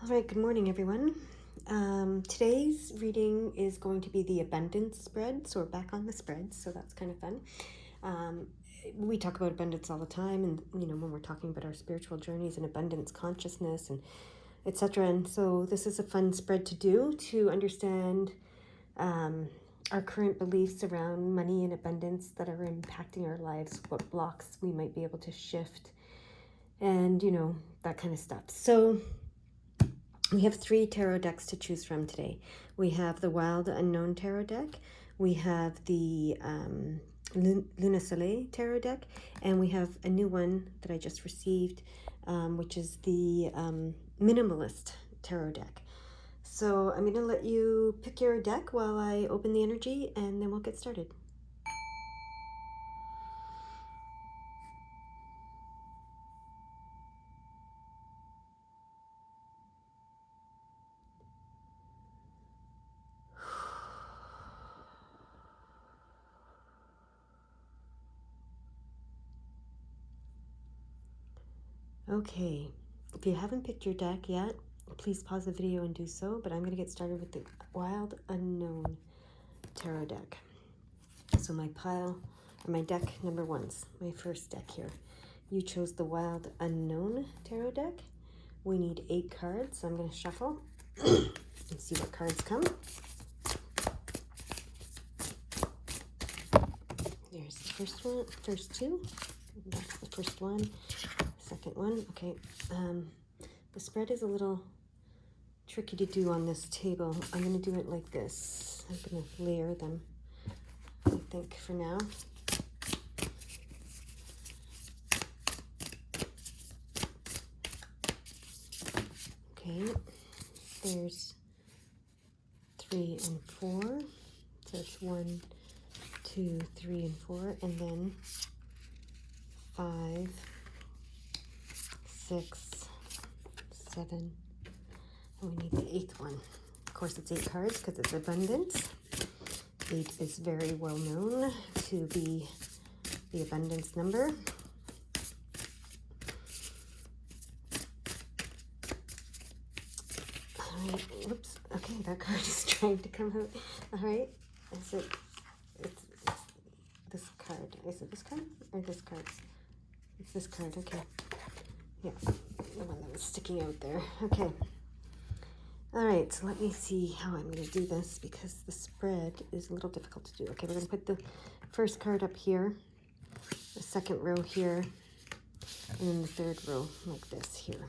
All right, good morning, everyone. Today's reading is going to be the abundance spread. So we're back on the spreads, so that's kind of fun. We talk about abundance all the time, and when we're talking about our spiritual journeys and abundance consciousness and etc. And so this is a fun spread to do to understand our current beliefs around money and abundance that are impacting our lives, what blocks we might be able to shift, and that kind of stuff. So we have 3 tarot decks to choose from today. We have the Wild Unknown Tarot deck, we have the Luna Soleil Tarot deck, and we have a new one that I just received, which is the Minimalist Tarot deck. So I'm going to let you pick your deck while I open the energy, and then we'll get started. Okay, if you haven't picked your deck yet, please pause the video and do so, but I'm going to get started with the Wild Unknown Tarot deck. So my pile, or my deck number 1's my first deck here. You chose the Wild Unknown Tarot deck. We need 8 cards, so I'm going to shuffle and see what cards come. There's the first one, first 2. That's the first one, second one. Okay, the spread is a little tricky to do on this table. I'm going to do it like this. I'm going to layer them, I think, for now. Okay, there's 3 and 4. So it's 1, 2, 3, and 4, and then 5, 6, 7, and we need the 8th one. Of course, it's 8 cards because it's abundance. 8 is very well known to be the abundance number. All right, whoops. Okay, that card is trying to come out. All right, it's this card. Is it this card or this card? It's this card, okay. Yeah, the one that was sticking out there. Okay. All right, so let me see how I'm going to do this because the spread is a little difficult to do. Okay, we're going to put the first card up here, the second row here, and then the third row like this here.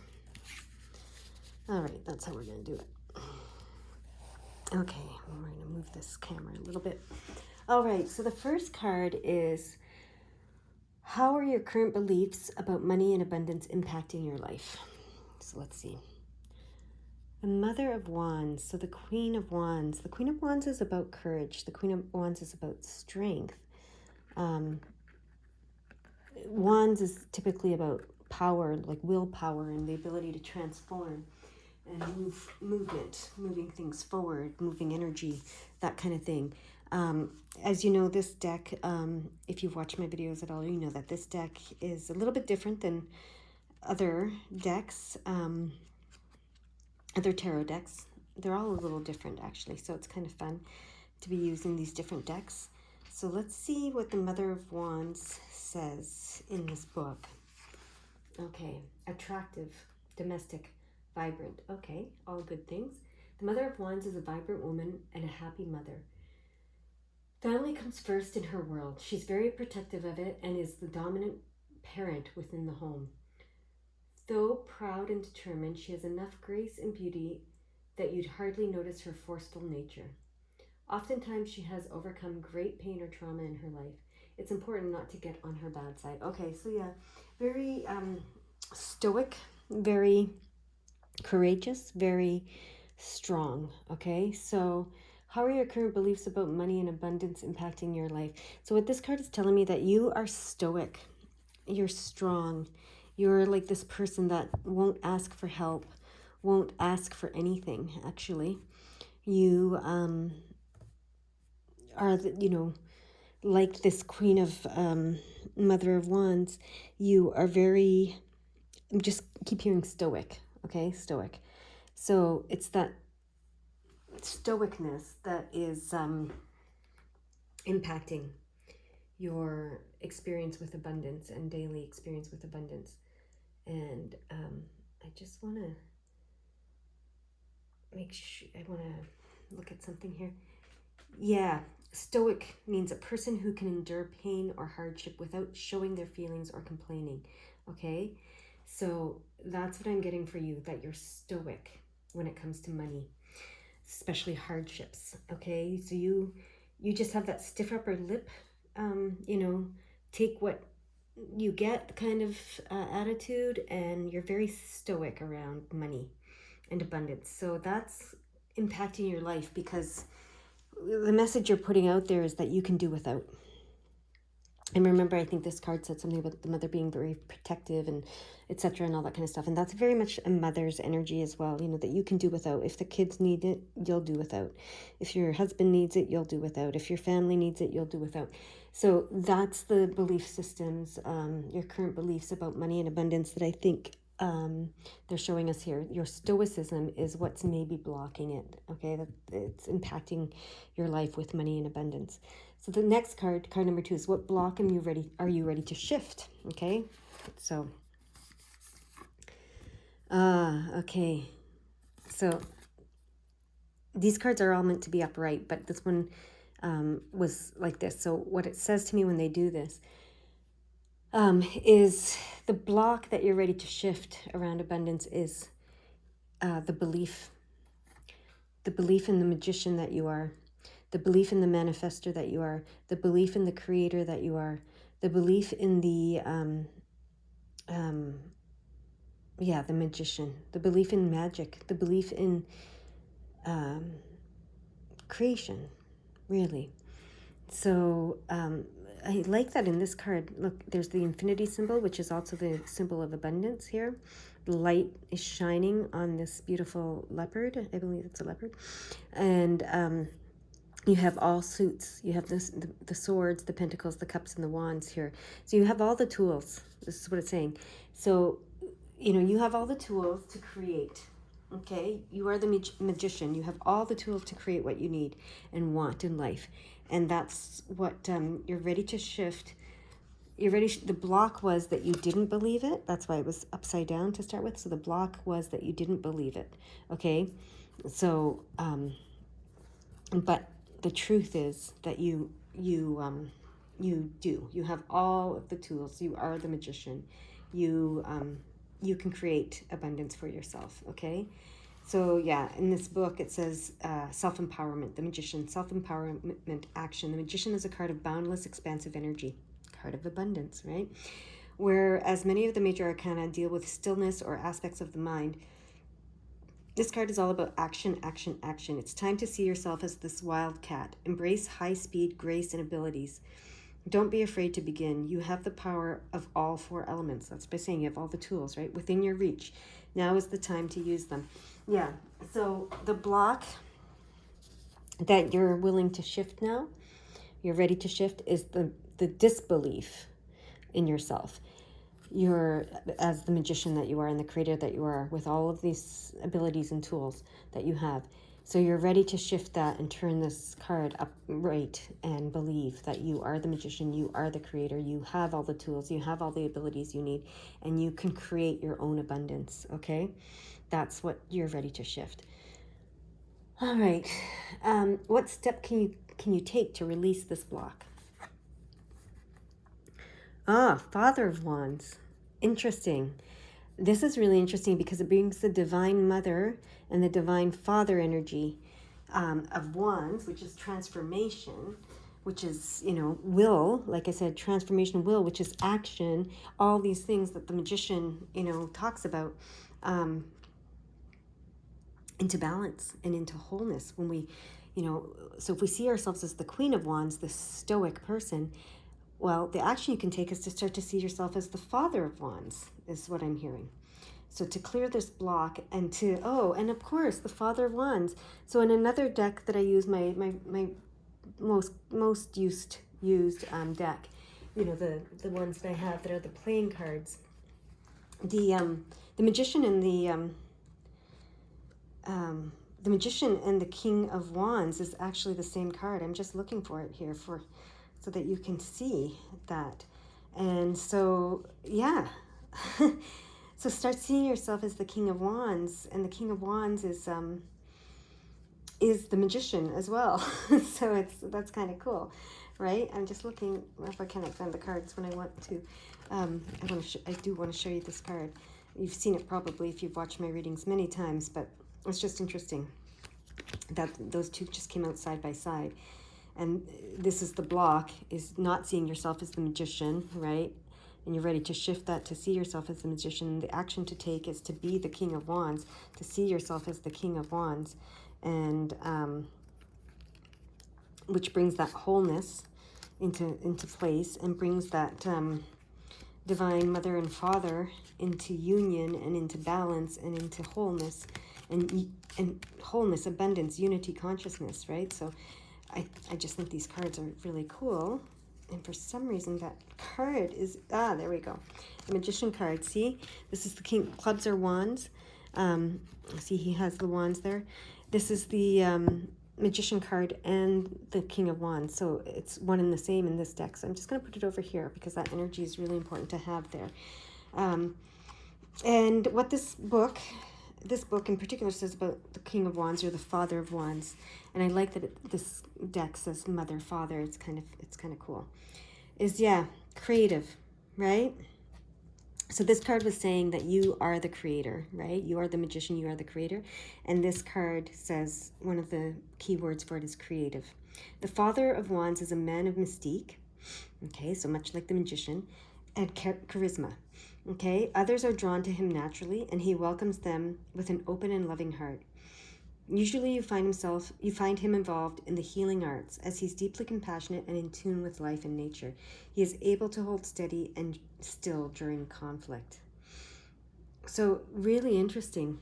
All right, that's how we're going to do it. Okay, we're going to move this camera a little bit. All right, so the first card is, how are your current beliefs about money and abundance impacting your life? So let's see. The Mother of Wands, so the Queen of Wands. The Queen of Wands is about courage. The Queen of Wands is about strength. Wands is typically about power, like willpower and the ability to transform and moving things forward, moving energy, that kind of thing. As you know, this deck, if you've watched my videos at all, you know that this deck is a little bit different than other decks. Other tarot decks. They're all a little different, actually, so it's kind of fun to be using these different decks. So let's see what the Mother of Wands says in this book. Okay, attractive, domestic, vibrant. Okay, all good things. The Mother of Wands is a vibrant woman and a happy mother. Family comes first in her world. She's very protective of it and is the dominant parent within the home. Though proud and determined, she has enough grace and beauty that you'd hardly notice her forceful nature. Oftentimes, she has overcome great pain or trauma in her life. It's important not to get on her bad side. Okay, so yeah, very stoic, very courageous, very strong. Okay, so how are your current beliefs about money and abundance impacting your life? So what this card is telling me, that you are stoic, you're strong. You're like this person that won't ask for help, won't ask for anything, actually. You are, like this Queen of Mother of Wands, you are very, just keep hearing stoic, okay? Stoic. So it's that stoicness that is impacting your experience with abundance and daily experience with abundance. And I just want to make sure, I want to look at something here. Yeah, stoic means a person who can endure pain or hardship without showing their feelings or complaining. Okay, so that's what I'm getting for you, that you're stoic when it comes to money, especially hardships. Okay, so you just have that stiff upper lip, take what you get kind of attitude, and you're very stoic around money and abundance. So that's impacting your life, because the message you're putting out there is that you can do without. And remember, I think this card said something about the mother being very protective and etc. and all that kind of stuff. And that's very much a mother's energy as well, that you can do without. If the kids need it, you'll do without. If your husband needs it, you'll do without. If your family needs it, you'll do without. So that's the belief systems, your current beliefs about money and abundance that I think they're showing us here. Your stoicism is what's maybe blocking it, okay? That it's impacting your life with money and abundance. So the next card number 2, is what block are you ready to shift? Okay, so okay, so these cards are all meant to be upright, but this one was like this. So what it says to me when they do this is the block that you're ready to shift around abundance is the belief in the magician that you are, the belief in the manifester that you are, the belief in the creator that you are, the belief in the the magician, the belief in magic, the belief in creation, really. So I like that in this card. Look, there's the infinity symbol, which is also the symbol of abundance here. The light is shining on this beautiful leopard. I believe it's a leopard. And you have all suits. You have the swords, the pentacles, the cups, and the wands here. So you have all the tools. This is what it's saying. So, you have all the tools to create. Okay? You are the magician. You have all the tools to create what you need and want in life. And that's what you're ready to shift. You're ready. The block was that you didn't believe it. That's why it was upside down to start with. So the block was that you didn't believe it. Okay? So, but the truth is that you do. You have all of the tools. You are the magician. You can create abundance for yourself. Okay, so yeah, in this book it says self-empowerment, the magician, self-empowerment action. The magician is a card of boundless, expansive energy, card of abundance, right? Whereas many of the major arcana deal with stillness or aspects of the mind, this card is all about action, action, action. It's time to see yourself as this wildcat. Embrace high speed, grace, and abilities. Don't be afraid to begin. You have the power of all 4 elements. That's by saying you have all the tools, right, within your reach. Now is the time to use them. Yeah, so the block that you're willing to shift now, you're ready to shift, is the disbelief in yourself. You're, as the magician that you are and the creator that you are, with all of these abilities and tools that you have. So you're ready to shift that and turn this card upright and believe that you are the magician, you are the creator, you have all the tools, you have all the abilities you need, and you can create your own abundance, okay? That's what you're ready to shift. All right. What step can you take to release this block? Father of Wands. Interesting. This is really interesting because it brings the Divine Mother and the Divine Father energy of Wands, which is transformation, which is, will, like I said, transformation, will, which is action, all these things that the magician, talks about, into balance and into wholeness. When we, so if we see ourselves as the Queen of Wands, the stoic person, well, the action you can take is to start to see yourself as the Father of Wands, is what I'm hearing. So to clear this block and and of course, the Father of Wands. So in another deck that I use, my most used deck, the ones that I have that are the playing cards, the magician and the Magician and the King of Wands is actually the same card. I'm just looking for it here so that you can see that. And so, yeah. So start seeing yourself as the King of Wands, and the King of Wands is the Magician as well. So that's kind of cool, right? I'm just looking if I can find the cards when I want to. I do want to show you this card. You've seen it probably if you've watched my readings many times, but it's just interesting that those two just came out side by side. And this is the block, is not seeing yourself as the Magician, right? And you're ready to shift that to see yourself as the Magician. The action to take is to be the King of Wands, to see yourself as the King of Wands. And which brings that wholeness into place, and brings that divine mother and father into union and into balance and into wholeness and wholeness, abundance, unity, consciousness, right? So I just think these cards are really cool. And for some reason that card is, there we go. The Magician card, see? This is the King, clubs or wands. See, he has the wands there. This is the Magician card and the King of Wands. So it's one and the same in this deck. So I'm just going to put it over here because that energy is really important to have there. And what this book in particular says about the King of Wands, or the Father of Wands, and I like that this deck says Mother, Father. It's kind of cool. Is, yeah, creative, right? So this card was saying that you are the creator, right? You are the Magician, you are the creator. And this card says one of the key words for it is creative. The Father of Wands is a man of mystique, okay, so much like the Magician, and charisma. Okay, others are drawn to him naturally, and he welcomes them with an open and loving heart. Usually you find him involved in the healing arts, as he's deeply compassionate and in tune with life and nature. He is able to hold steady and still during conflict. So really interesting.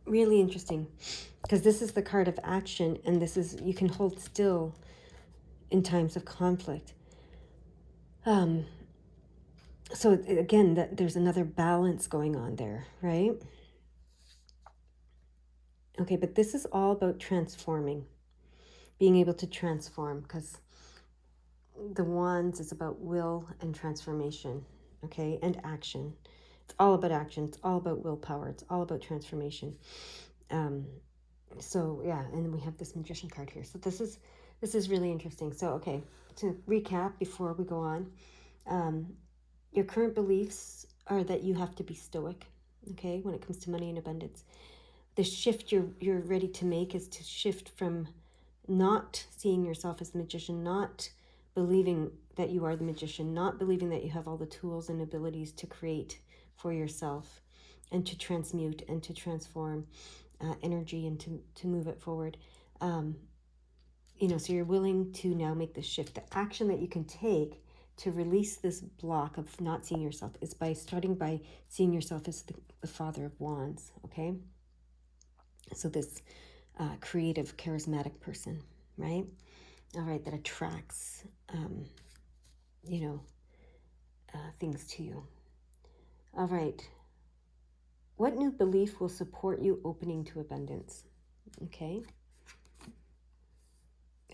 Really interesting, because this is the card of action, and this is, you can hold still in times of conflict. So again, there's another balance going on there, right? Okay, but this is all about transforming, being able to transform, because the wands is about will and transformation, okay, and action. It's all about action. It's all about willpower. It's all about transformation. So yeah, and we have this Magician card here. So this is really interesting. So okay, to recap before we go on, your current beliefs are that you have to be stoic, okay, when it comes to money and abundance. The shift you're ready to make is to shift from not seeing yourself as the Magician, not believing that you are the Magician, not believing that you have all the tools and abilities to create for yourself and to transmute and to transform energy and to move it forward. So you're willing to now make this shift. The action that you can take to release this block of not seeing yourself is by starting by seeing yourself as the Father of Wands, okay? So this creative, charismatic person, right? All right, that attracts, things to you. All right. What new belief will support you opening to abundance? Okay.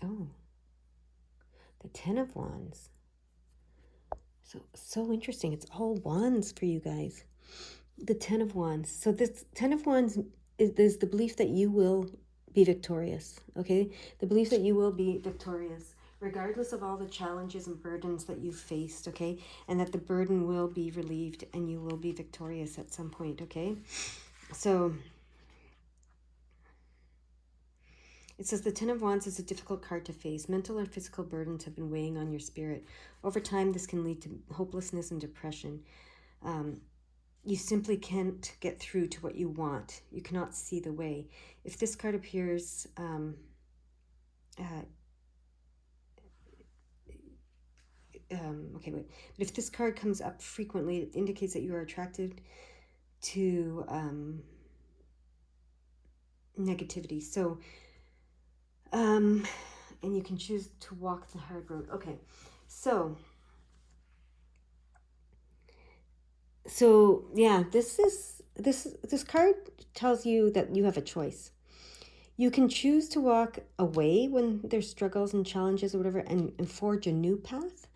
Oh, the Ten of Wands. So interesting. It's all wands for you guys. The Ten of Wands. So this Ten of Wands is the belief that you will be victorious, okay? The belief that you will be victorious regardless of all the challenges and burdens that you've faced, okay? And that the burden will be relieved and you will be victorious at some point, okay? So it says the Ten of Wands is a difficult card to face. Mental or physical burdens have been weighing on your spirit. Over time, this can lead to hopelessness and depression. You simply can't get through to what you want. You cannot see the way. If this card appears, but if this card comes up frequently, it indicates that you are attracted to negativity. So, and you can choose to walk the hard road. Okay, so yeah, this is this card tells you that you have a choice. You can choose to walk away when there's struggles and challenges or whatever, and forge a new path,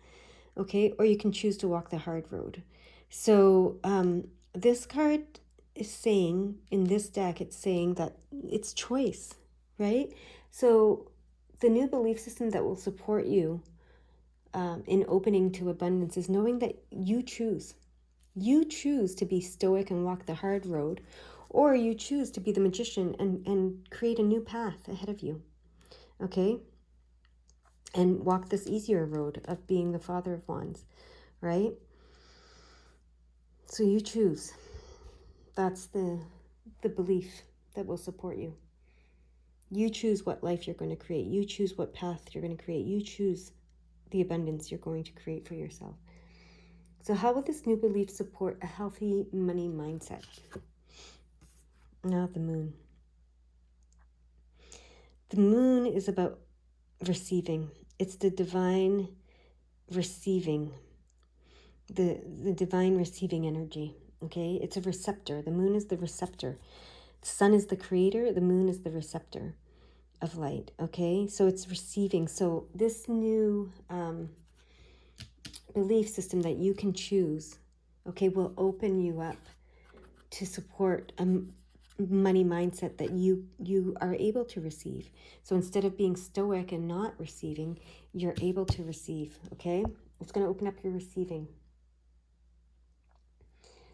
okay? Or you can choose to walk the hard road. So this card is saying, in this deck, it's saying that it's choice, right? So the new belief system that will support you in opening to abundance is knowing that you choose. You choose to be stoic and walk the hard road, or you choose to be the magician and create a new path ahead of you, okay? And walk this easier road of being the Father of Wands, right? So you choose. That's the belief that will support you. You choose what life you're going to create. You choose what path you're going to create. You choose the abundance you're going to create for yourself. So how will this new belief support a healthy money mindset? Now the moon. The moon is about receiving. It's the divine receiving, the divine receiving energy, okay? It's a receptor. The moon is the receptor. The sun is the creator. The moon is the receptor of light, okay? So it's receiving. So this new belief system that you can choose, okay, will open you up to support a money mindset that you are able to receive. So instead of being stoic and not receiving, you're able to receive, okay? It's going to open up your receiving.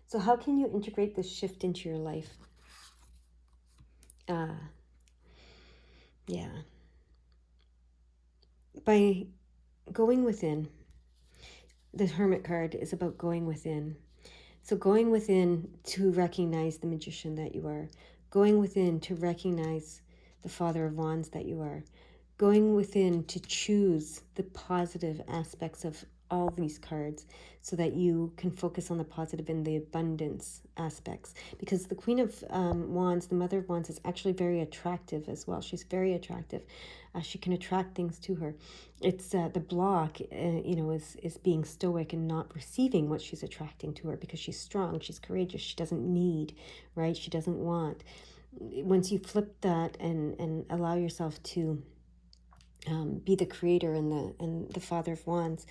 So how can you integrate this shift into your life? Yeah. By going within. The Hermit card is about going within. So going within to recognize the magician that you are. Going within to recognize the Father of Wands that you are. Going within to choose the positive aspects of all these cards so that you can focus on the positive and the abundance aspects. Because the Queen of Wands, the Mother of Wands, is actually very attractive as well. She's very attractive. She can attract things to her. It's the block, is being stoic and not receiving what she's attracting to her because she's strong, she's courageous, she doesn't need, right? She doesn't want. Once you flip that and allow yourself to be the creator and the Father of Wands,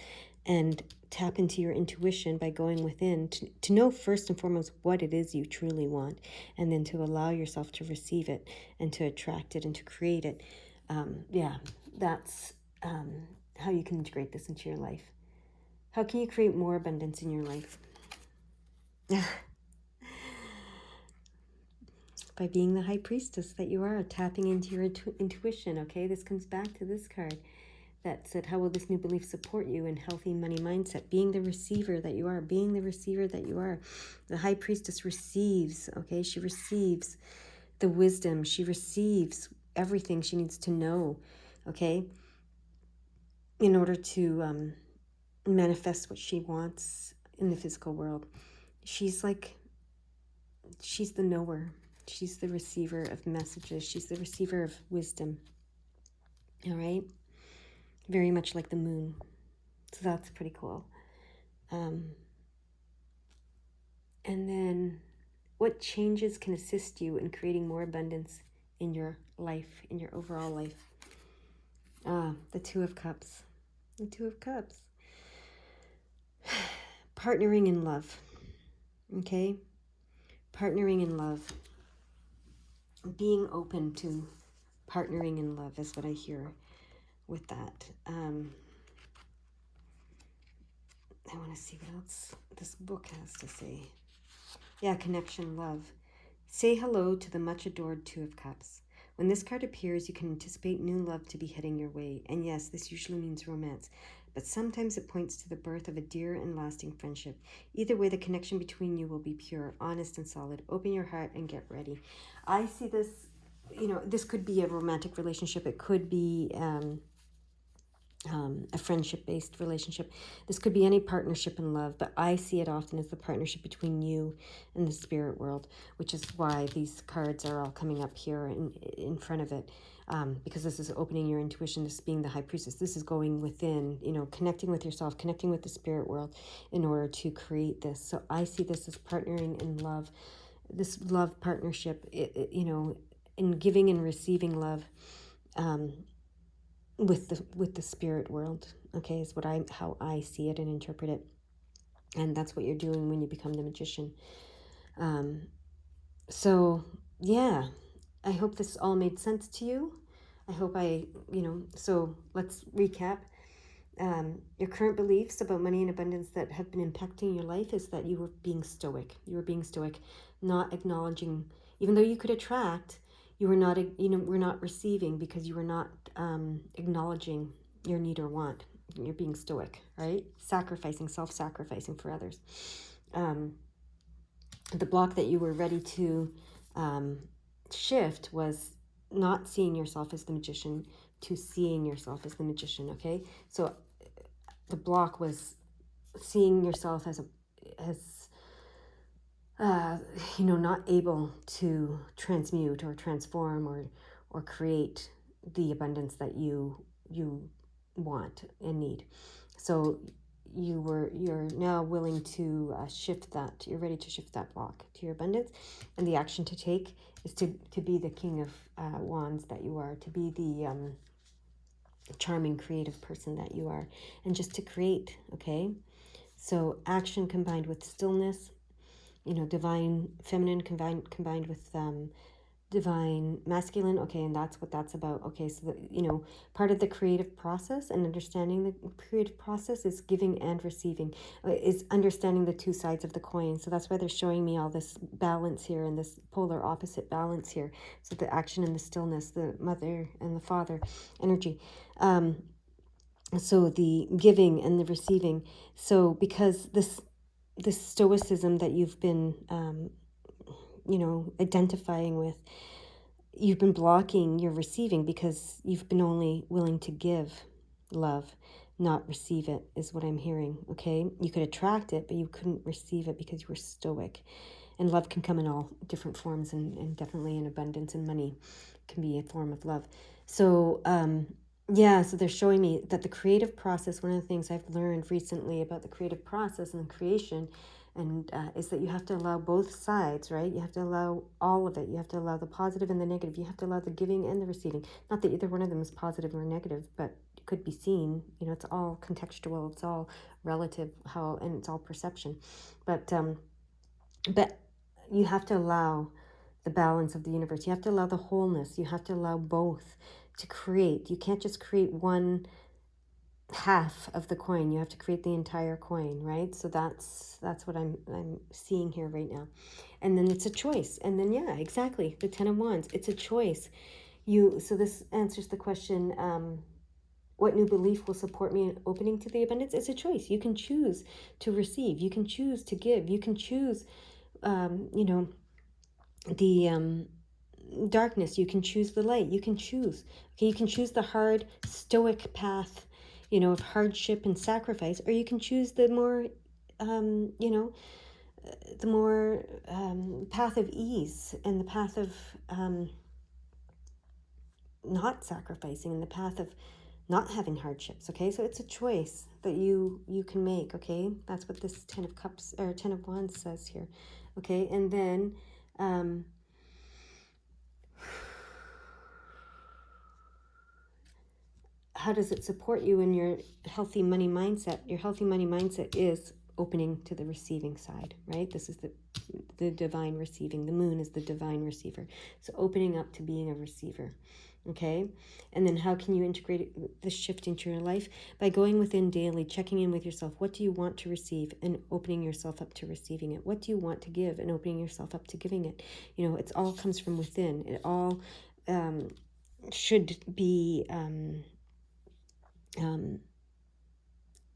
and tap into your intuition by going within to know first and foremost what it is you truly want, and then to allow yourself to receive it and to attract it and to create it. That's how you can integrate this into your life. How can you create more abundance in your life? By being the high priestess that you are, tapping into your intuition, okay? This comes back to this card that said, how will this new belief support you in healthy money mindset? Being the receiver that you are, being the receiver that you are. The high priestess receives, okay? She receives the wisdom. She receives everything she needs to know, okay? In order to manifest what she wants in the physical world. She's the knower. She's the receiver of messages. She's the receiver of wisdom. All right? Very much like the moon. So that's pretty cool. And then what changes can assist you in creating more abundance in your life, in your overall life? The Two of Cups. The Two of Cups. Partnering in love. Okay? Partnering in love. Being open to partnering in love is what I hear with that. I want to see what else this book has to say. Yeah, connection, love. Say hello to the much adored Two of Cups. When this card appears, you can anticipate new love to be heading your way. And yes, this usually means romance, but sometimes it points to the birth of a dear and lasting friendship. Either way, the connection between you will be pure, honest, and solid. Open your heart and get ready. I see this, this could be a romantic relationship. It could be a friendship-based relationship. This could be any partnership in love, but I see it often as the partnership between you and the spirit world, which is why these cards are all coming up here in front of it, because this is opening your intuition, this being the high priestess. This is going within, connecting with yourself, connecting with the spirit world in order to create this. So I see this as partnering in love, this love partnership, in giving and receiving love, um, with the spirit world. Okay, is how I see it and interpret it, and that's what you're doing when you become the magician. Um, so yeah, I hope this all made sense to you. I hope so let's recap. Your current beliefs about money and abundance that have been impacting your life is that you were being stoic. You were being stoic, not acknowledging, even though you could attract, you were not, we're not receiving because you were not acknowledging your need or want. You're being stoic, right? Sacrificing, self-sacrificing for others. The block that you were ready to shift was not seeing yourself as the magician to seeing yourself as the magician. Okay, so the block was seeing yourself as uh, not able to transmute or transform or create the abundance that you want and need. So you're now willing to shift that. You're ready to shift that block to your abundance, and the action to take is to be the king of wands that you are, to be the charming, creative person that you are, and just to create. Okay, so action combined with stillness, divine feminine combined with divine masculine. Okay, and that's what that's about. Okay, so part of the creative process and understanding the creative process is giving and receiving, is understanding the two sides of the coin. So that's why they're showing me all this balance here and this polar opposite balance here. So the action and the stillness, the mother and the father energy, so the giving and the receiving. So because this stoicism that you've been identifying with, you've been blocking your receiving because you've been only willing to give love, not receive it, is what I'm hearing. Okay, you could attract it, but you couldn't receive it because you were stoic. And love can come in all different forms, and definitely in abundance, and money can be a form of love. So so they're showing me that the creative process, one of the things I've learned recently about the creative process and creation, and is that you have to allow both sides, right? You have to allow all of it. You have to allow the positive and the negative. You have to allow the giving and the receiving. Not that either one of them is positive or negative, but it could be seen. It's all contextual. It's all relative. And it's all perception. But you have to allow the balance of the universe. You have to allow the wholeness. You have to allow both to create. You can't just create one half of the coin. You have to create the entire coin, right? So that's what I'm seeing here right now. And then it's a choice. And then exactly, the 10 of Wands. It's a choice. So this answers the question, what new belief will support me in opening to the abundance? It's a choice. You can choose to receive. You can choose to give. You can choose the darkness. You can choose the light. You can choose. Okay, you can choose the hard stoic path, of hardship and sacrifice, or you can choose the more the more path of ease, and the path of not sacrificing, and the path of not having hardships. Okay, so it's a choice that you can make. Okay, that's what this 10 of cups or 10 of wands says here. Okay, and then how does it support you in your healthy money mindset? Your healthy money mindset is opening to the receiving side, right? This is the divine receiving. The moon is the divine receiver. So opening up to being a receiver, okay? And then how can you integrate this shift into your life? By going within daily, checking in with yourself. What do you want to receive, and opening yourself up to receiving it? What do you want to give, and opening yourself up to giving it? It all comes from within. It all should be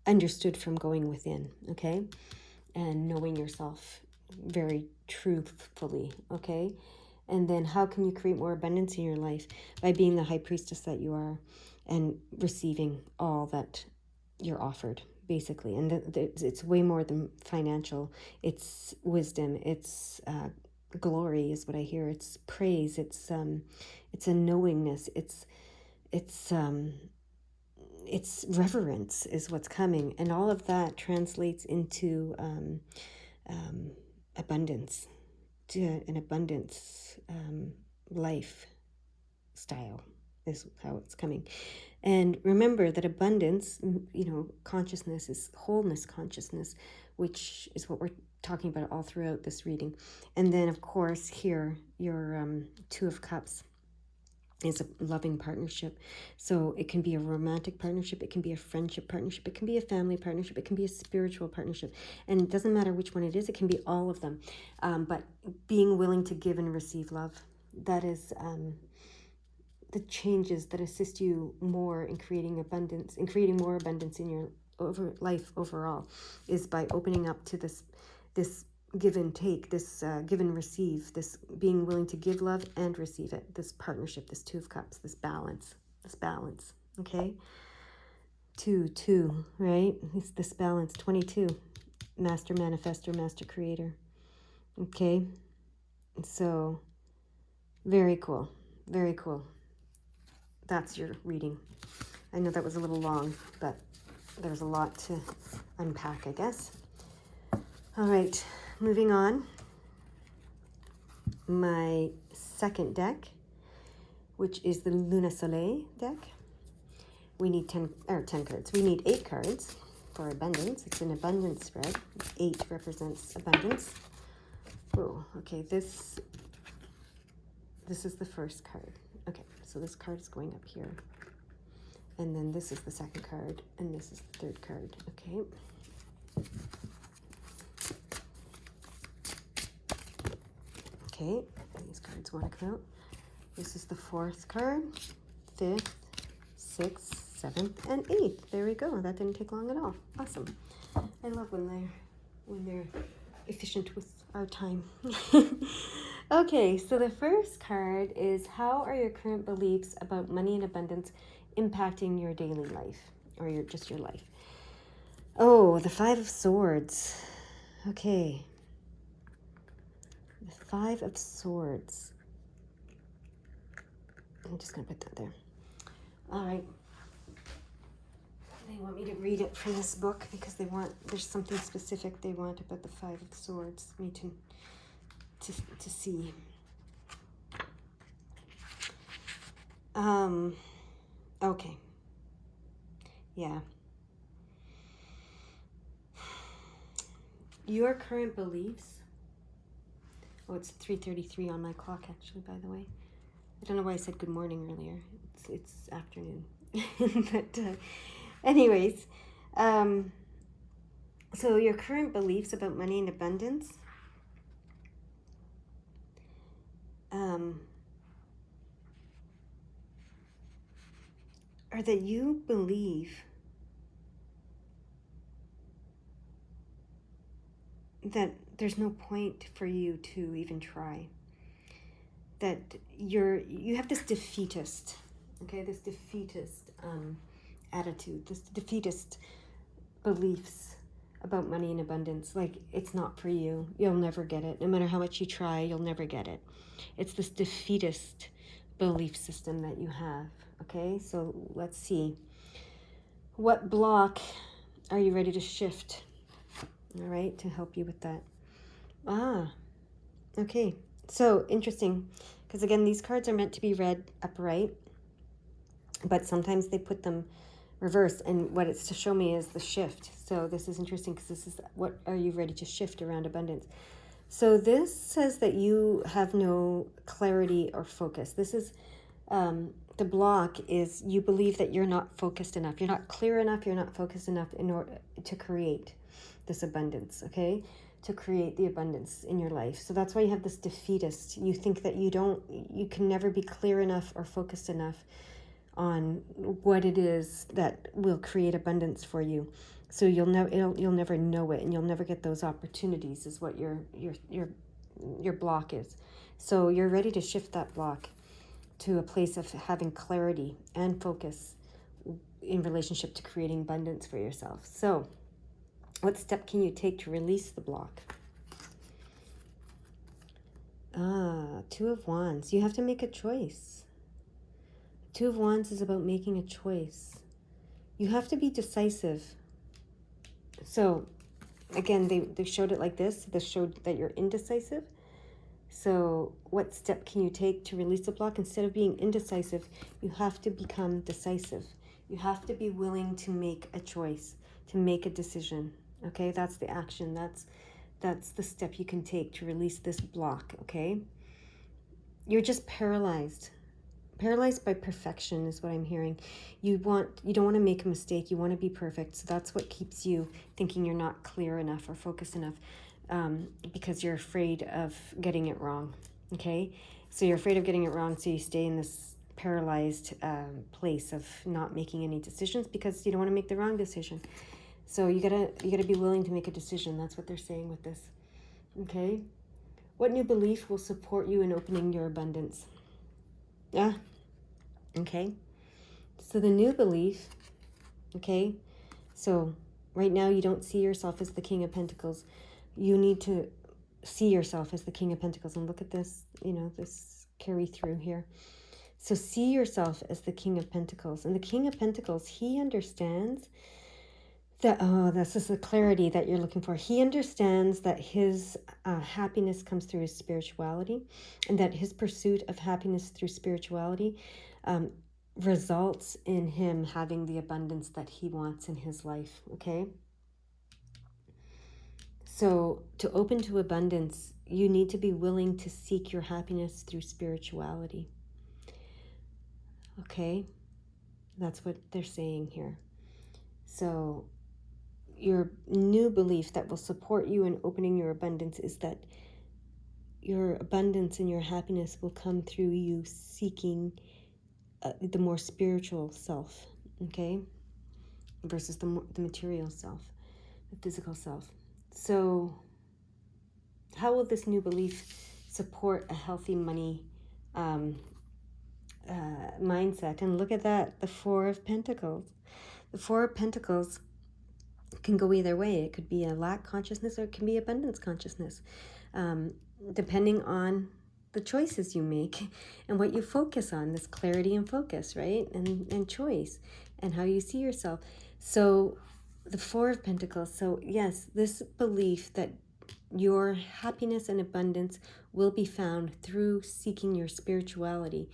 understood from going within, okay? And knowing yourself very truthfully, okay? And then how can you create more abundance in your life? By being the high priestess that you are and receiving all that you're offered, basically. And it's way more than financial. It's wisdom. It's glory is what I hear. It's praise. It's a knowingness. It's reverence is what's coming, and all of that translates into abundance an abundance lifestyle is how it's coming. And remember that abundance, consciousness is wholeness consciousness, which is what we're talking about all throughout this reading. And then, of course, here, your Two of Cups is a loving partnership. So it can be a romantic partnership, it can be a friendship partnership, it can be a family partnership, it can be a spiritual partnership. And it doesn't matter which one it is, it can be all of them. But being willing to give and receive love, that is the changes that assist you more in creating abundance, in creating more abundance in your life overall, is by opening up to this give and take, this give and receive, this being willing to give love and receive it, this partnership, this Two of Cups, this balance, okay? Two, right? It's this balance, 22, master manifestor, master creator, okay? So, very cool, very cool. That's your reading. I know that was a little long, but there's a lot to unpack, I guess. All right, moving on. My second deck, which is the Luna Soleil deck. We need 10 cards. We need 8 cards for abundance. It's an abundance spread. 8 represents abundance. Oh, okay, this is the first card. Okay, so this card is going up here. And then this is the second card, and this is the third card, okay? Okay, these cards want to come out. This is the 4th card, 5th, 6th, 7th, and 8th. There we go. That didn't take long at all. Awesome. I love when they're efficient with our time. Okay, so the first card is, how are your current beliefs about money and abundance impacting your daily life, or your life? Oh, the 5 of Swords. Okay. The 5 of Swords. I'm just going to put that there. All right. They want me to read it from this book because there's something specific they want about the 5 of Swords, me to see. Okay. Yeah. Your current beliefs. Oh, it's 3:33 on my clock, actually, by the way. I don't know why I said good morning earlier. It's afternoon. But anyways, so your current beliefs about money and abundance are that you believe that there's no point for you to even try. That you have this defeatist, okay, this defeatist attitude, this defeatist beliefs about money and abundance. Like, it's not for you. You'll never get it. No matter how much you try, you'll never get it. It's this defeatist belief system that you have, okay? So let's see. What block are you ready to shift? All right, to help you with that. Okay. So interesting, because again, these cards are meant to be read upright, but sometimes they put them reverse, and what it's to show me is the shift. So this is interesting, because this is, what are you ready to shift around abundance? So this says that you have no clarity or focus. This is the block is you believe that you're not focused enough. You're not clear enough. You're not focused enough in order to create this abundance, okay? To create the abundance in your life. So that's why you have this defeatist. You think that you can never be clear enough or focused enough on what it is that will create abundance for you. So you'll never know it, and you'll never get those opportunities, is what your block is. So you're ready to shift that block to a place of having clarity and focus in relationship to creating abundance for yourself. So what step can you take to release the block? Two of Wands. You have to make a choice. Two of Wands is about making a choice. You have to be decisive. So, again, they showed it like this. This showed that you're indecisive. So what step can you take to release the block? Instead of being indecisive, you have to become decisive. You have to be willing to make a choice, to make a decision. Okay, that's the action. That's the step you can take to release this block. Okay, you're just paralyzed. Paralyzed by perfection is what I'm hearing. You don't want to make a mistake. You want to be perfect. So that's what keeps you thinking you're not clear enough or focused enough, because you're afraid of getting it wrong. Okay, so you're afraid of getting it wrong, so you stay in this paralyzed place of not making any decisions because you don't want to make the wrong decision. So you gotta be willing to make a decision. That's what they're saying with this. Okay, what new belief will support you in opening your abundance? Yeah. Okay, so the new belief, okay, so right now you don't see yourself as the King of Pentacles. You need to see yourself as the King of Pentacles, and look at this, this carry through here. So see yourself as the King of Pentacles, and the King of Pentacles, he understands that, this is the clarity that you're looking for. He understands that his happiness comes through his spirituality, and that his pursuit of happiness through spirituality results in him having the abundance that he wants in his life. Okay, so to open to abundance, you need to be willing to seek your happiness through spirituality. Okay, that's what they're saying here. So your new belief that will support you in opening your abundance is that your abundance and your happiness will come through you seeking the more spiritual self, okay, versus the material self, the physical self. So how will this new belief support a healthy money mindset? And look at that, the Four of Pentacles. The Four of Pentacles can go either way. It could be a lack consciousness, or it can be abundance consciousness, depending on the choices you make and what you focus on. This clarity and focus, right? And choice, and how you see yourself. So the Four of Pentacles. So yes, this belief that your happiness and abundance will be found through seeking your spirituality.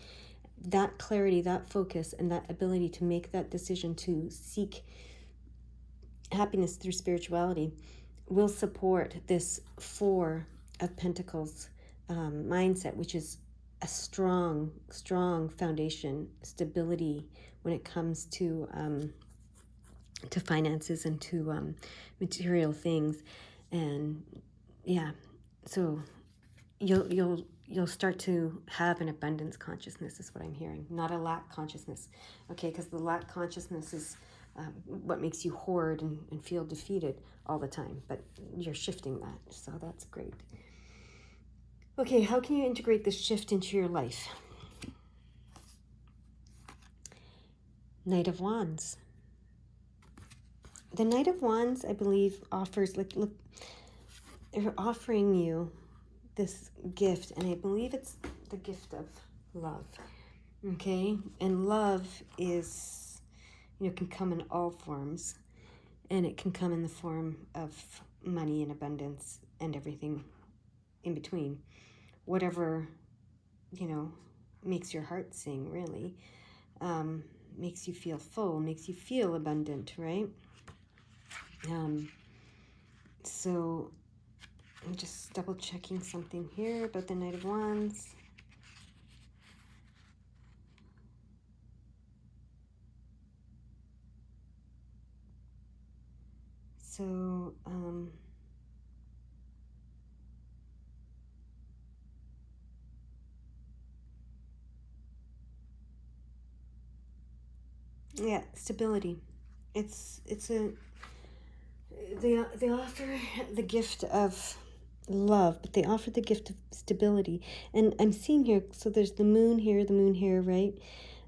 That clarity, that focus, and that ability to make that decision to seek happiness through spirituality will support this Four of Pentacles mindset, which is a strong foundation, stability when it comes to finances and to material things. And yeah, so you'll start to have an abundance consciousness, is what I'm hearing, not a lack consciousness. Okay, because the lack consciousness is what makes you hoard and feel defeated all the time, but you're shifting that, so that's great. Okay, how can you integrate this shift into your life? Knight of Wands. The Knight of Wands, I believe, offers, look, they're offering you this gift, and I believe it's the gift of love. Okay, and love is, can come in all forms, and it can come in the form of money and abundance and everything in between. Whatever, makes your heart sing, really. Makes you feel full, makes you feel abundant, right? So I'm just double checking something here about the Knight of Wands. So, yeah, stability. They offer the gift of love, but they offer the gift of stability. And I'm seeing here, so there's the moon here, right?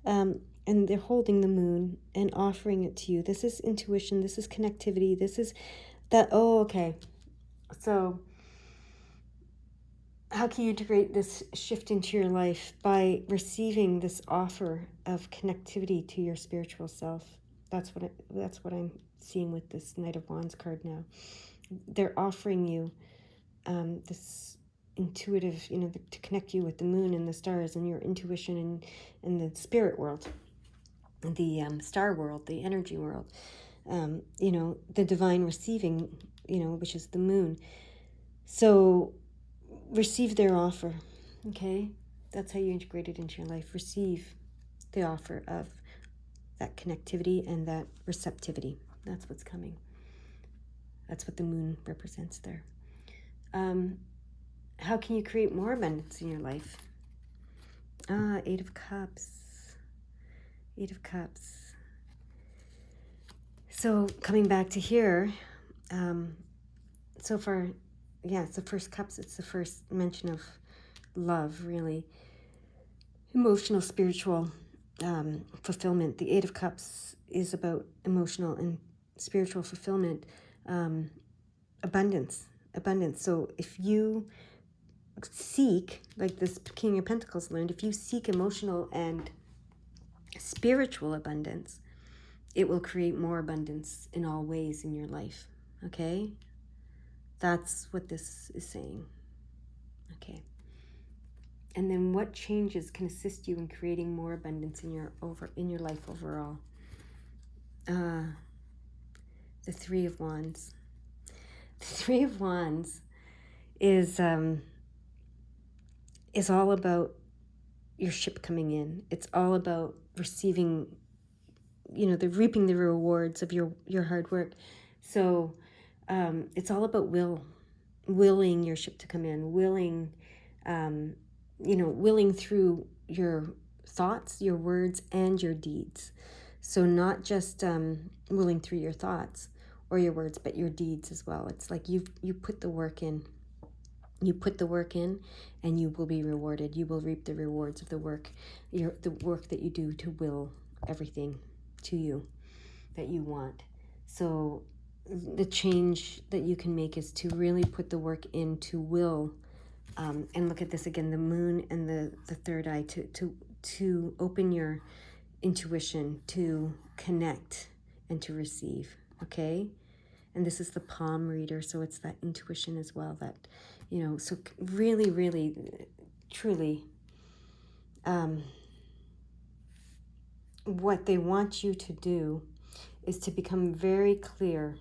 And they're holding the moon and offering it to you. This is intuition. This is connectivity. This is that. Oh, okay. So how can you integrate this shift into your life? By receiving this offer of connectivity to your spiritual self. That's what I'm seeing with this Knight of Wands card now. They're offering you this, intuitive, to connect you with the moon and the stars and your intuition and the spirit world, the star world, the energy world, the divine receiving, which is the moon. So receive their offer, okay? That's how you integrate it into your life. Receive the offer of that connectivity and that receptivity. That's what's coming. That's what the moon represents there. How can you create more abundance in your life? Eight of Cups. Eight of Cups. So coming back to here, so far, it's the first cups. It's the first mention of love, really. Emotional, spiritual fulfillment. The Eight of Cups is about emotional and spiritual fulfillment, abundance. So if you seek, like this King of Pentacles learned, if you seek emotional and spiritual abundance, it will create more abundance in all ways in your life. Okay? That's what this is saying. Okay. And then what changes can assist you in creating more abundance in your life overall? The Three of Wands. The Three of Wands is all about your ship coming in. It's all about receiving, reaping the rewards of your hard work. So it's all about willing your ship to come in, willing through your thoughts, your words, and your deeds. So not just willing through your thoughts or your words, but your deeds as well. It's like you put the work in. You put the work in, and you will be rewarded. You will reap the rewards of the work that you do to will everything to you that you want. So the change that you can make is to really put the work in to will. And look at this again, the moon and the third eye, to open your intuition, to connect and to receive, okay? And this is the palm reader, so it's that intuition as well, that, so really, really, truly, what they want you to do is to become very clear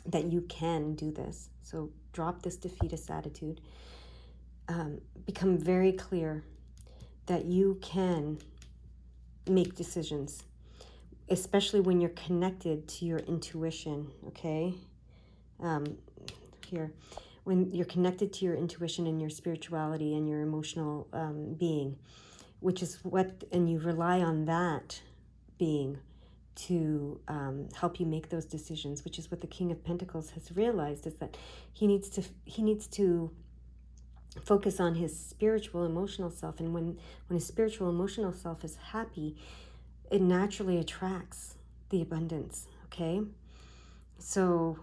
that you can do this. So drop this defeatist attitude. Become very clear that you can make decisions, especially when you're connected to your intuition, okay? Here, when you're connected to your intuition and your spirituality and your emotional being, which is and you rely on that being to help you make those decisions, which is what the King of Pentacles has realized, is that he needs to focus on his spiritual emotional self. And when his spiritual emotional self is happy, it naturally attracts the abundance, okay? So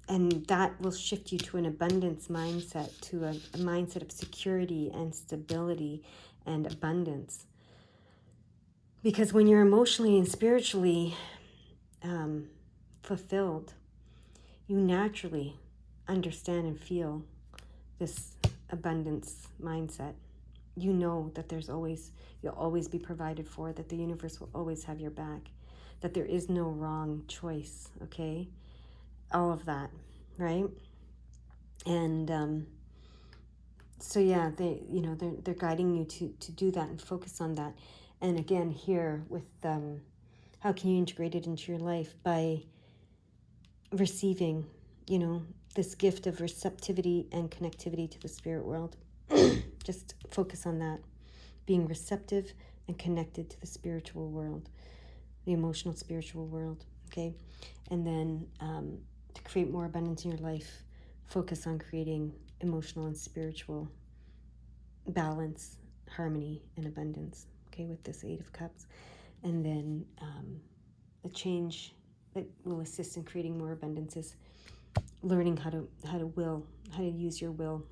and that will shift you to an abundance mindset, to a mindset of security and stability and abundance. Because when you're emotionally and spiritually fulfilled, you naturally understand and feel this abundance mindset. You know that you'll always be provided for, that the universe will always have your back, that there is no wrong choice, okay? All of that, right? And so yeah, they're guiding you to do that and focus on that. And again, here with how can you integrate it into your life? By receiving, this gift of receptivity and connectivity to the spirit world. Just focus on that, being receptive and connected to the spiritual world, the emotional spiritual world, okay? And then to create more abundance in your life, focus on creating emotional and spiritual balance, harmony, and abundance, okay, with this Eight of Cups. And then the change that will assist in creating more abundance is learning how to use your will,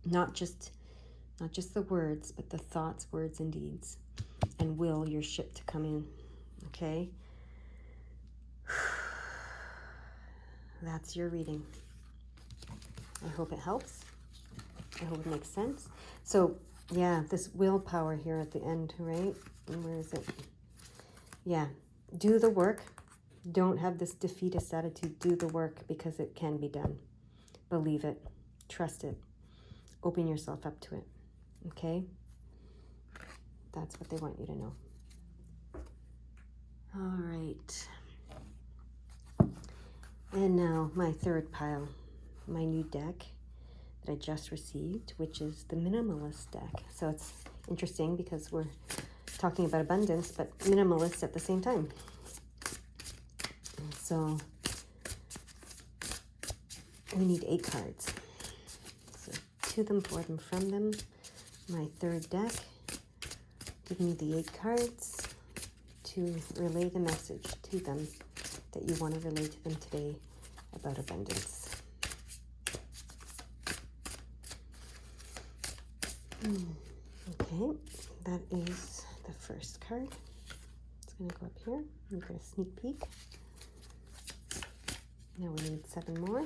not just the words, but the thoughts, words, and deeds, and will your ship to come in, okay? That's your reading. I hope it helps. I hope it makes sense. So, yeah, this willpower here at the end, right? And where is it? Yeah, do the work. Don't have this defeatist attitude. Do the work because it can be done. Believe it. Trust it. Open yourself up to it. Okay? That's what they want you to know. All right. And now my third pile, my new deck that I just received, which is the minimalist deck. So it's interesting because we're talking about abundance, but minimalist at the same time. So we need 8 cards. So to them, for them, from them. My third deck. Give me the 8 cards to relay the message to them that you want to relay to them today about abundance. Okay, that is the first card. It's going to go up here. You get a sneak peek. Now we need 7 more.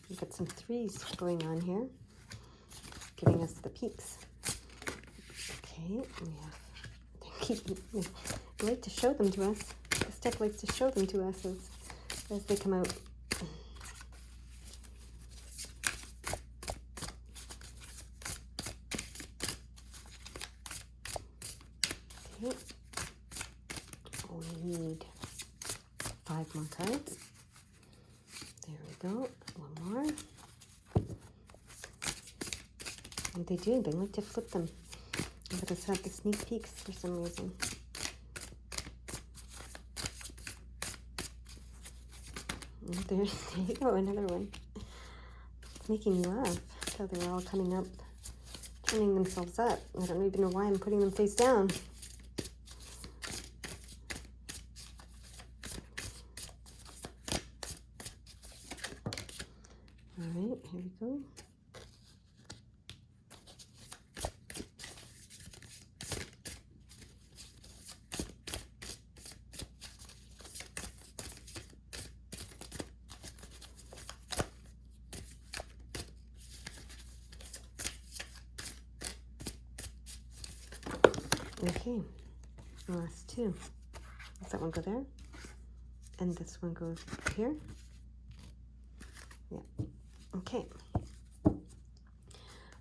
We've got some 3s going on here, giving us the peaks. Okay, they like to show them to us. This deck likes to show them to us as they come out. Okay, we need 5 more cards. There we go. 1 more. And they do. They like to flip them. But us have the sneak peeks for some reason. There you go, another one. It's making me laugh how they're all coming up, turning themselves up. I don't even know why I'm putting them face down. All right, here we go. Okay, the last 2. Does that one go there? And this one goes here? Yeah. Okay.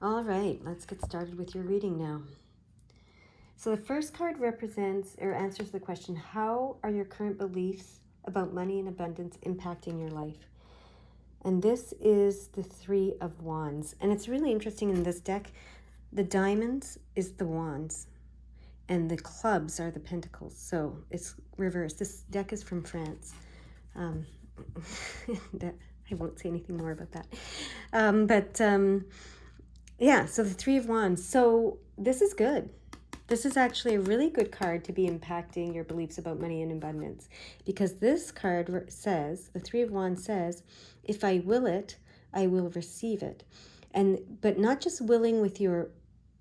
All right, let's get started with your reading now. So the first card represents or answers the question, how are your current beliefs about money and abundance impacting your life? And this is the 3 of Wands. And it's really interesting in this deck, the diamonds is the wands. And the clubs are the pentacles. So it's reversed. This deck is from France. That, I won't say anything more about that. Yeah, so the 3 of Wands. So this is good. This is actually a really good card to be impacting your beliefs about money and abundance. Because this card says, the 3 of Wands says, if I will it, I will receive it. But not just willing with your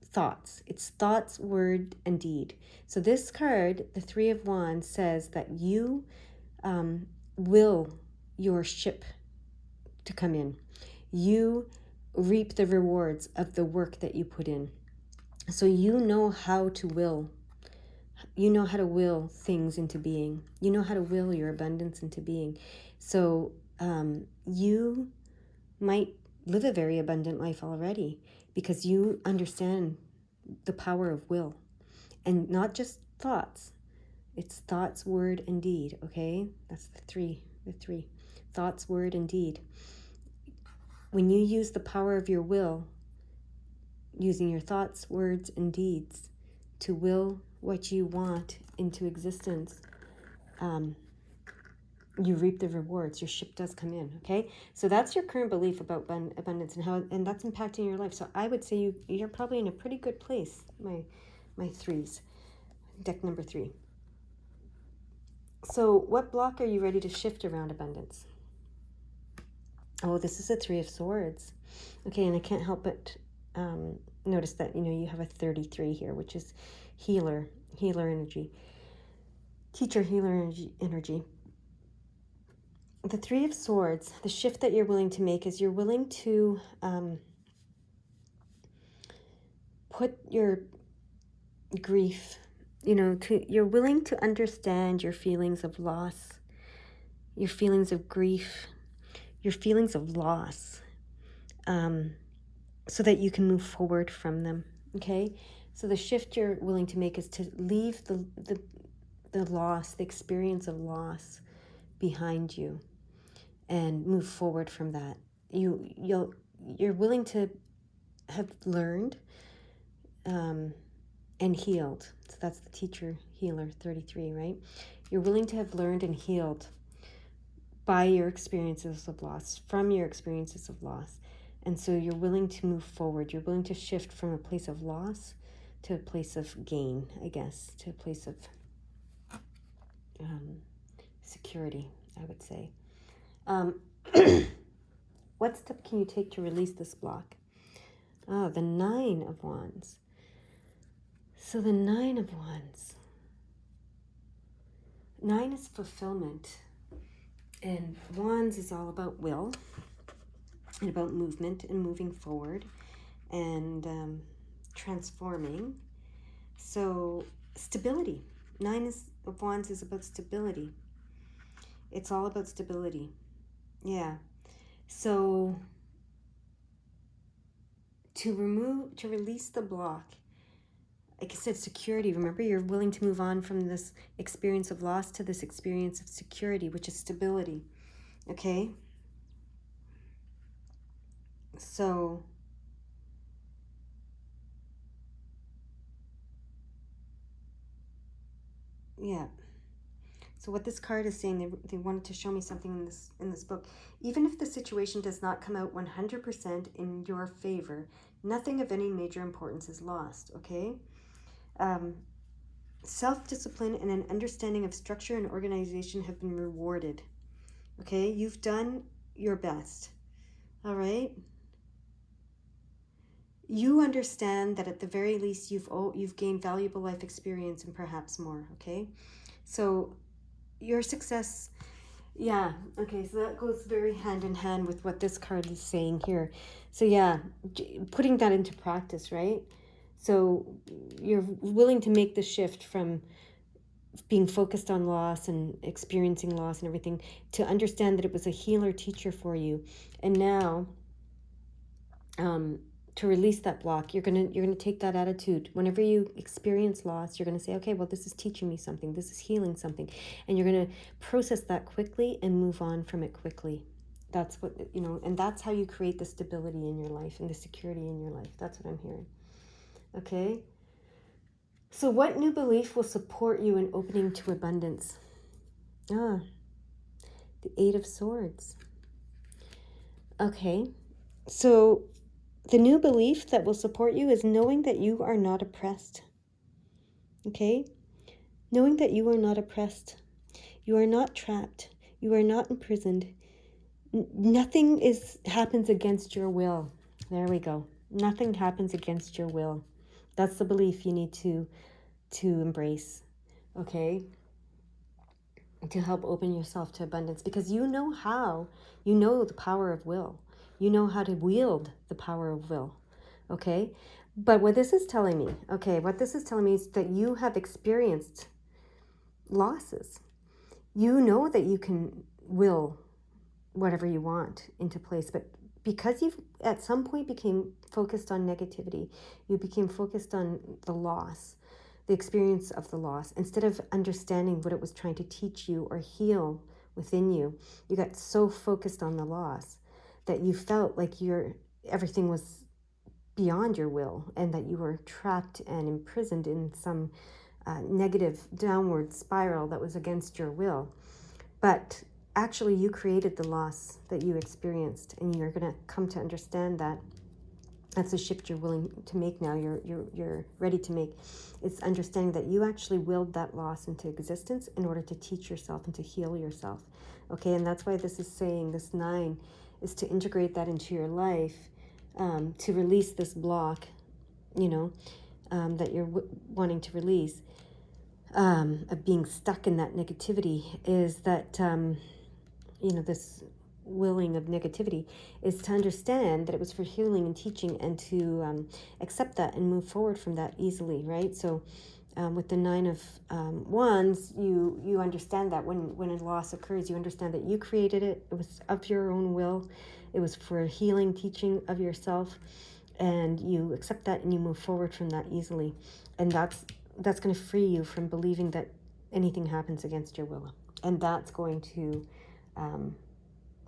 thoughts. It's thoughts, word, and deed. So this card, the 3 of Wands, says that you will your ship to come in. You reap the rewards of the work that you put in. So you know how to will. You know how to will things into being. You know how to will your abundance into being. So you might live a very abundant life already because you understand the power of will. And not just thoughts. It's thoughts, word, and deed, okay? That's the 3. Thoughts, word, and deed. When you use the power of your will, using your thoughts, words, and deeds to will what you want into existence, you reap the rewards. Your ship does come in, okay? So that's your current belief about abundance and that's impacting your life. So I would say you're probably in a pretty good place, my 3s, deck number 3. So what block are you ready to shift around abundance? Oh, this is a 3 of Swords. Okay, and I can't help but notice that, you have a 33 here, which is healer energy. teacher healer energy. The Three of Swords, the shift that you're willing to make is you're willing to put your grief, you're willing to understand your feelings of loss, your feelings of grief, your feelings of loss, so that you can move forward from them, okay? So the shift you're willing to make is to leave the loss, the experience of loss behind you and move forward from that. You're willing to have learned and healed. So that's the teacher healer 33, right? You're willing to have learned and healed by your experiences of loss, from your experiences of loss. And so you're willing to move forward. You're willing to shift from a place of loss to a place of gain, I guess, to a place of security, I would say. What step can you take to release this block? Oh, the Nine of Wands. So the Nine of Wands. 9 is fulfillment. And Wands is all about will and about movement and moving forward and transforming. So stability. 9 of Wands is about stability. It's all about stability. Yeah. So to release the block, like I said, security. Remember, you're willing to move on from this experience of loss to this experience of security, which is stability. Okay? So yeah. So what this card is saying, they wanted to show me something in this book. Even if the situation does not come out 100% in your favor, nothing of any major importance is lost, okay? Self-discipline and an understanding of structure and organization have been rewarded, okay? You've done your best, all right? You understand that at the very least you've gained valuable life experience and perhaps more, okay? So your success, yeah, okay, so that goes very hand in hand with what this card is saying here. So yeah, putting that into practice, right? So you're willing to make the shift from being focused on loss and experiencing loss and everything to understand that it was a healer teacher for you. And now, to release that block, you're gonna take that attitude. Whenever you experience loss, you're gonna say, okay, well, this is teaching me something, this is healing something, and you're gonna process that quickly and move on from it quickly. That's what, and that's how you create the stability in your life and the security in your life. That's what I'm hearing. Okay. So what new belief will support you in opening to abundance? The Eight of Swords. Okay. So the new belief that will support you is knowing that you are not oppressed. Okay? Knowing that you are not oppressed. You are not trapped. You are not imprisoned. Nothing happens against your will. There we go. Nothing happens against your will. That's the belief you need to embrace. Okay? To help open yourself to abundance, because you know the power of will. You know how to wield the power of will, okay? But what this is telling me, is that you have experienced losses. You know that you can will whatever you want into place, but because you've at some point became focused on negativity, you became focused on the loss, the experience of the loss, instead of understanding what it was trying to teach you or heal within you. You got so focused on the loss that you felt like everything was beyond your will and that you were trapped and imprisoned in some negative downward spiral that was against your will. But actually you created the loss that you experienced, and you're going to come to understand that. That's a shift you're willing to make now. You're ready to make. It's understanding that you actually willed that loss into existence in order to teach yourself and to heal yourself. Okay, and that's why this is saying, this 9 is to integrate that into your life, to release this block, that you're wanting to release. of being stuck in that negativity is that, this willing of negativity is to understand that it was for healing and teaching, and to accept that and move forward from that easily, right? So with the Nine of Wands, you understand that when a loss occurs, you understand that you created it. It was of your own will. It was for healing, teaching of yourself, and you accept that and you move forward from that easily. And that's going to free you from believing that anything happens against your will, and that's going to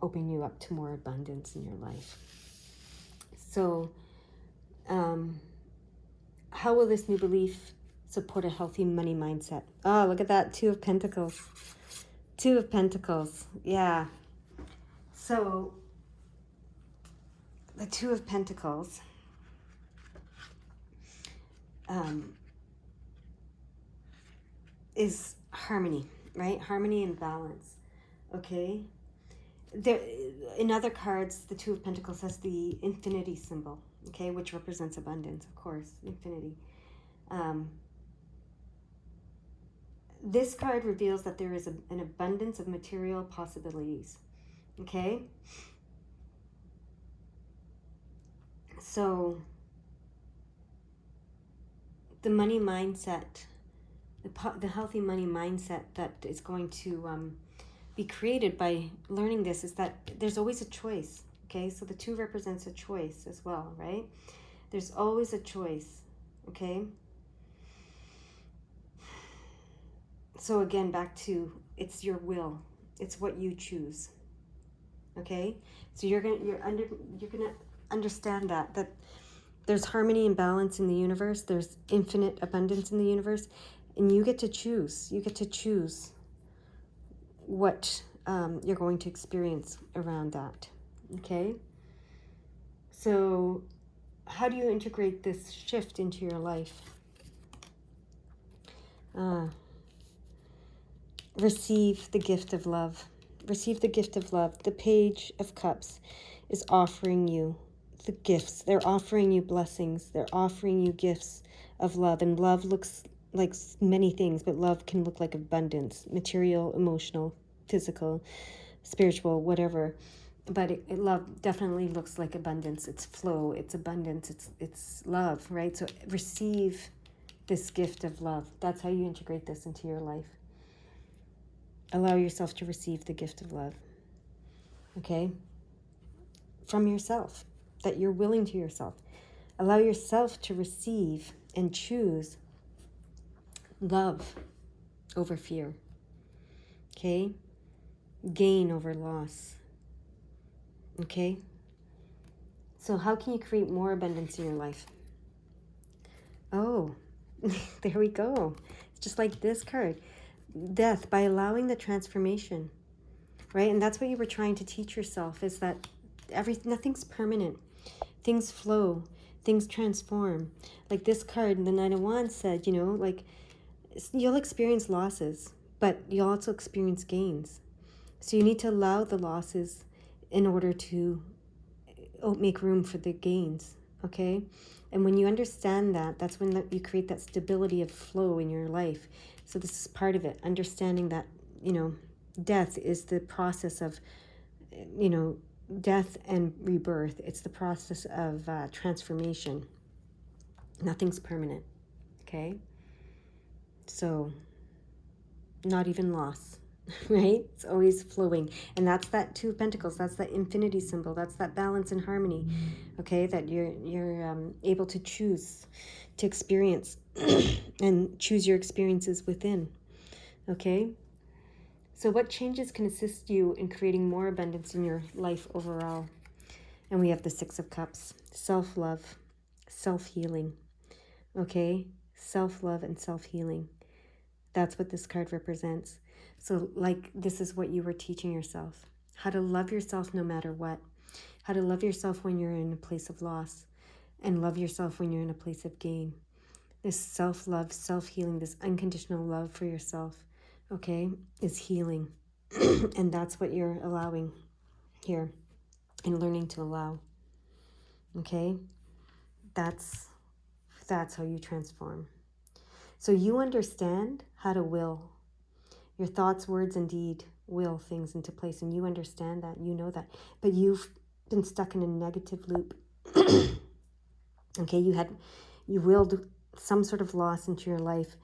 open you up to more abundance in your life. So how will this new belief support a healthy money mindset? Oh, look at that. Two of Pentacles. Two of Pentacles. Yeah. So the Two of Pentacles is harmony, right? Harmony and balance. Okay. There, in other cards, the Two of Pentacles has the infinity symbol, okay, which represents abundance, of course, infinity. This card reveals that there is an abundance of material possibilities, okay? So the money mindset, the healthy money mindset that is going to be created by learning this is that there's always a choice, okay? So the two represents a choice as well, right? There's always a choice, okay? So again, back to, it's your will. It's what you choose, okay? So you're gonna understand that there's harmony and balance in the universe. There's infinite abundance in the universe, and you get to choose. You get to choose what you're going to experience around that, okay? So how do you integrate this shift into your life? Receive the gift of love. Receive the gift of love. The Page of Cups is offering you the gifts. They're offering you blessings. They're offering you gifts of love. And love looks like many things, but love can look like abundance, material, emotional, physical, spiritual, whatever. But love definitely looks like abundance. It's flow, it's abundance, it's love, right? So receive this gift of love. That's how you integrate this into your life. Allow yourself to receive the gift of love, okay? From yourself, that you're willing to yourself. Allow yourself to receive and choose love over fear, okay? Gain over loss, okay? So how can you create more abundance in your life? Oh, there we go. It's just like this card. Death, by allowing the transformation, right? And that's what you were trying to teach yourself, is that nothing's permanent. Things flow, things transform. Like this card, the Nine of Wands said, like you'll experience losses, but you'll also experience gains. So you need to allow the losses in order to make room for the gains, okay? And when you understand that, that's when you create that stability of flow in your life. So this is part of it, understanding that, death is the process of, death and rebirth. It's the process of transformation. Nothing's permanent, okay? So not even loss, right? It's always flowing. And that's that Two of Pentacles. That's that infinity symbol. That's that balance and harmony, okay? That you're able to choose to experience and choose your experiences within, okay? So what changes can assist you in creating more abundance in your life overall? And we have the Six of Cups, self-love, self-healing, okay? Self-love and self-healing. That's what this card represents. So like this is what you were teaching yourself. How to love yourself no matter what. How to love yourself when you're in a place of loss, and love yourself when you're in a place of gain. This self-love, self-healing, this unconditional love for yourself, okay, is healing. And that's what you're allowing here and learning to allow, okay? That's how you transform. So you understand how to will. Your thoughts, words, and deed will things into place, and you understand that, you know that. But you've been stuck in a negative loop. Okay, you willed some sort of loss into your life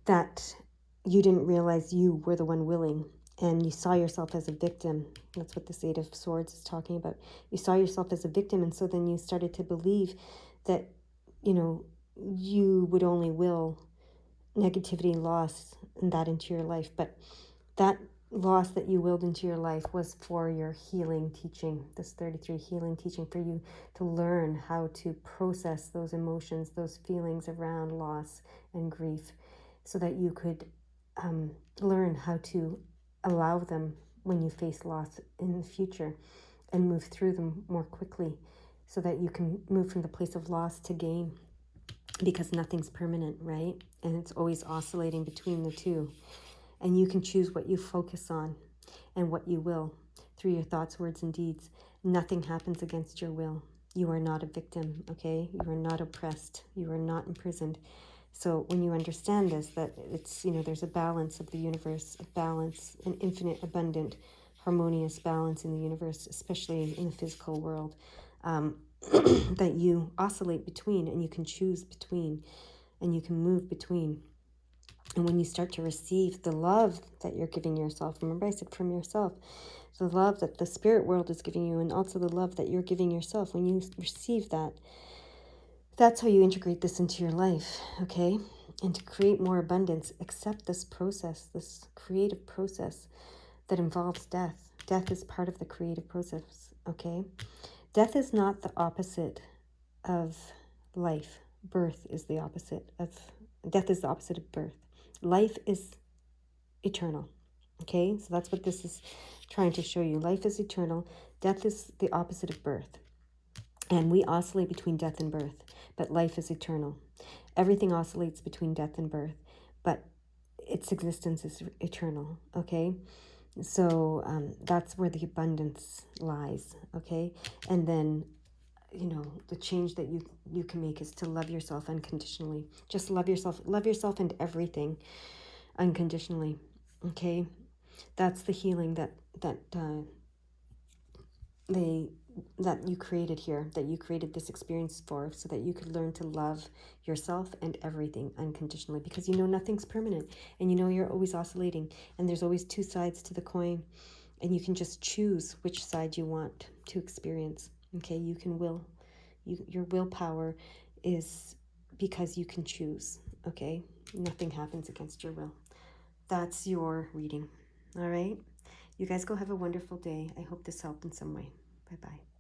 that you didn't realize you were the one willing, and you saw yourself as a victim. That's what this Eight of Swords is talking about. You saw yourself as a victim, and so then you started to believe that, you would only will negativity, loss, and that into your life. But that loss that you willed into your life was for your healing teaching, this 33 healing teaching, for you to learn how to process those emotions, those feelings around loss and grief, so that you could learn how to allow them when you face loss in the future and move through them more quickly, so that you can move from the place of loss to gain, because nothing's permanent, right? And it's always oscillating between the two. And you can choose what you focus on and what you will through your thoughts, words, and deeds. Nothing happens against your will. You are not a victim, okay? You are not oppressed. You are not imprisoned. So when you understand this, that it's, there's a balance of the universe, a balance, an infinite, abundant, harmonious balance in the universe, especially in the physical world, that you oscillate between, and you can choose between, and you can move between. And when you start to receive the love that you're giving yourself, remember I said from yourself, the love that the spirit world is giving you, and also the love that you're giving yourself, when you receive that, that's how you integrate this into your life, okay? And to create more abundance, accept this process, this creative process that involves death. Death is part of the creative process, okay? Death is not the opposite of life. Birth is the opposite of, death is the opposite of birth. Life is eternal, okay? So that's what this is trying to show you. Life is eternal. Death is the opposite of birth. And we oscillate between death and birth, but life is eternal. Everything oscillates between death and birth, but its existence is eternal, okay? So that's where the abundance lies, okay? And then, the change that you can make is to love yourself unconditionally. Just love yourself and everything unconditionally, okay? That's the healing that you created here, that you created this experience for, so that you could learn to love yourself and everything unconditionally, because nothing's permanent, and you're always oscillating, and there's always two sides to the coin, and you can just choose which side you want to experience, okay? You can will. Your willpower is because you can choose, okay? Nothing happens against your will. That's your reading, all right? You guys go have a wonderful day. I hope this helped in some way. Bye-bye.